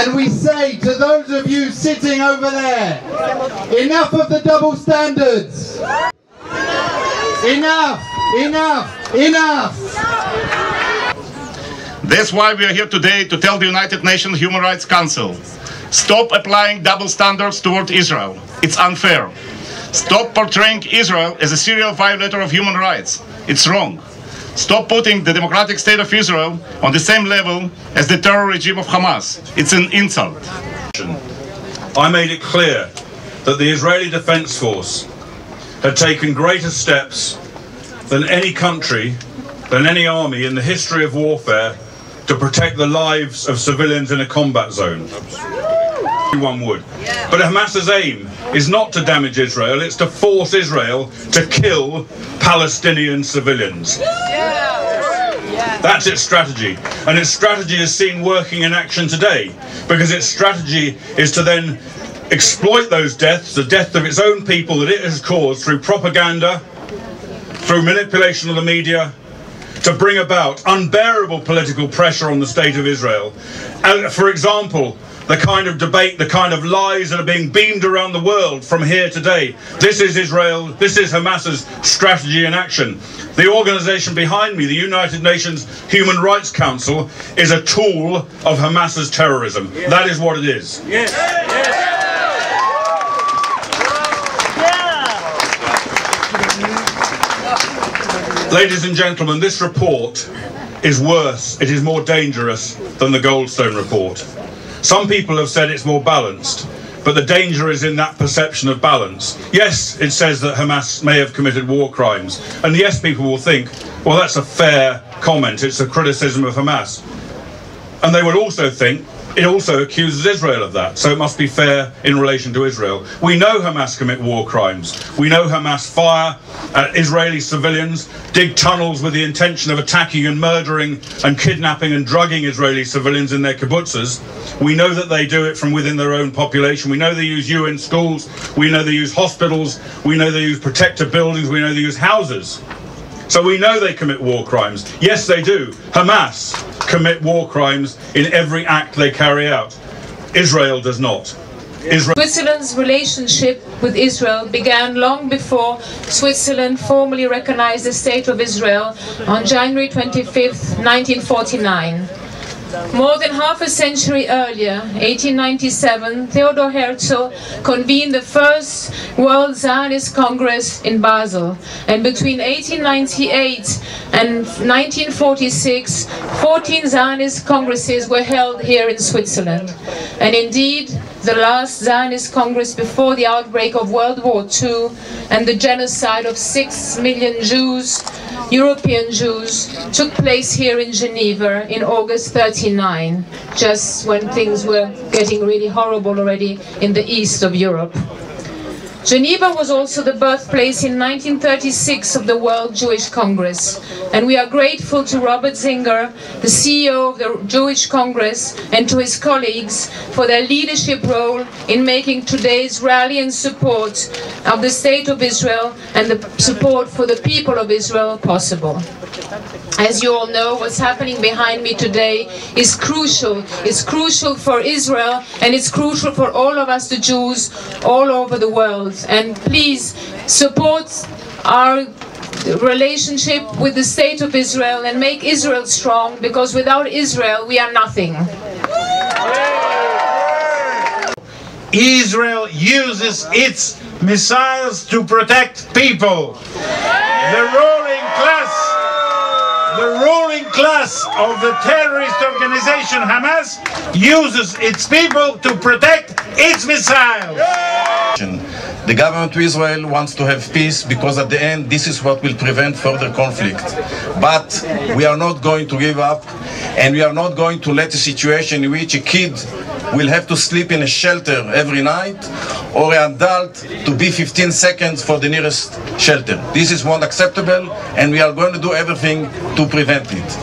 And we say to those of you sitting over there, enough of the double standards. Enough, enough, enough. That's why we are here today to tell the United Nations Human Rights Council, stop applying double standards toward Israel. It's unfair. Stop portraying Israel as a serial violator of human rights. It's wrong. Stop putting the democratic state of Israel on the same level as the terror regime of Hamas. It's an insult. I made it clear that the Israeli Defense Force had taken greater steps than any country, than any army in the history of warfare to protect the lives of civilians in a combat zone. Everyone would. But Hamas's aim is not to damage Israel, it's to force Israel to kill Palestinian civilians. That's its strategy. And its strategy is seen working in action today, because its strategy is to then exploit those deaths, the death of its own people that it has caused through propaganda, through manipulation of the media, to bring about unbearable political pressure on the state of Israel. And for example, the kind of debate, the kind of lies that are being beamed around the world from here today. This is Israel, this is Hamas's strategy in action. The organization behind me, the United Nations Human Rights Council, is a tool of Hamas's terrorism. That is what it is. Ladies and gentlemen, this report is worse, it is more dangerous than the Goldstone report. Some people have said it's more balanced, but the danger is in that perception of balance. Yes, it says that Hamas may have committed war crimes, and yes, people will think, well, that's a fair comment, it's a criticism of Hamas. And they will also think, it also accuses Israel of that, so it must be fair in relation to Israel. We know Hamas commit war crimes. We know Hamas fire at Israeli civilians, dig tunnels with the intention of attacking and murdering and kidnapping and drugging Israeli civilians in their kibbutzes. We know that they do it from within their own population. We know they use UN schools. We know they use hospitals. We know they use protected buildings. We know they use houses. So we know they commit war crimes. Yes, they do. Hamas commit war crimes in every act they carry out. Israel does not. Switzerland's relationship with Israel began long before Switzerland formally recognized the State of Israel on January 25th, 1949. More than half a century earlier, 1897, Theodor Herzl convened the first World Zionist Congress in Basel. And between 1898 and 1946, 14 Zionist Congresses were held here in Switzerland. And indeed, the last Zionist Congress before the outbreak of World War II and the genocide of 6 million Jews, European Jews, took place here in Geneva in August 1939, just when things were getting really horrible already in the east of Europe. Geneva was also the birthplace in 1936 of the World Jewish Congress, and we are grateful to Robert Zinger, the CEO of the Jewish Congress, and to his colleagues for their leadership role in making today's rally and support of the State of Israel and the support for the people of Israel possible. As you all know, what's happening behind me today is crucial. It's crucial for Israel, and it's crucial for all of us, the Jews, all over the world. And please support our relationship with the State of Israel and make Israel strong, because without Israel we are nothing. Israel uses its missiles to protect people. The ruling class of the terrorist organization Hamas uses its people to protect its missiles. The government of Israel wants to have peace because at the end this is what will prevent further conflict. But we are not going to give up, and we are not going to let a situation in which a kid will have to sleep in a shelter every night, or an adult to be 15 seconds for the nearest shelter. This is not acceptable, and we are going to do everything to prevent it.